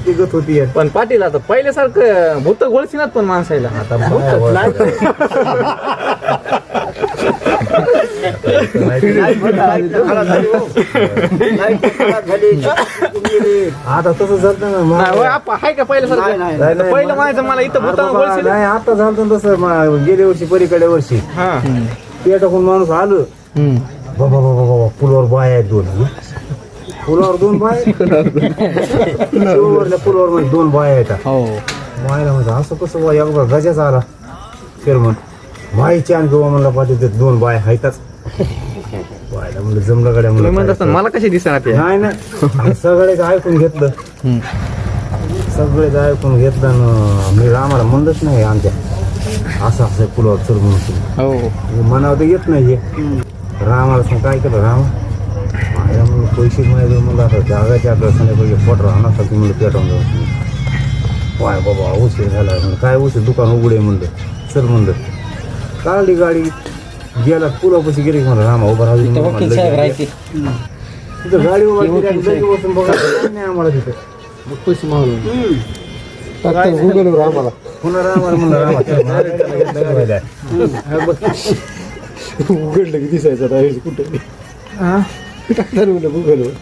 आपली गत होती पण पाटील आता पहिल्यासारखं भूत गोळसीनात पण माणसाला आता आता तसं झालं ना आहे का पहिल्यासारखं पहिलं म्हणायचं मला इथं भूतानं गोळसी नाही आता झालं तसं गेल्या वर्षी पलीकडल्या वर्षी हा ते टाकून माणूस आलं बाबा बाबा बाबा पुलावर बाय आहेत दोन पुलावर दोन बाय पुलावर मध्ये दोन बाय आहेत बायला म्हणजे असं कसं बा एकदा गजाच आला चेअरमन बाईची आणि गोवा म्हणला पाहिजे दोन बाय आहेतच बायला म्हणलं जमलं गड्या म्हणलं मला कशी दिसणार नाही नाही सगळेच ऐकून घेतलं सगळेच ऐकून घेतलं ना मी रामाला म्हणलंच नाही आमच्या असं असं पुलावर चल म्हणून मनावर तर येत नाही रामाला सांग काय केलं राम माझ्या म्हणून पैसे माहिती म्हणलं आता जागाच्या आपल्याला संध्याकाळी पोट राहणार तर म्हणलं पेटवून जाऊ पाय बाबा उशीर झाला म्हणलं काय उशीर दुकान उघडे म्हणलं चल म्हणलं काढली गाडी गेला पुलापाशी गेली म्हणलं रामा उभा राहू तिथं गाडी उभा बसून बघा नाही आम्हाला तिथं पैसे मागून गुगलवर आम्हाला पुन्हा रामाला म्हणलं रामा उघडलं की दिसायचं कुठे टाकणार गुगलवर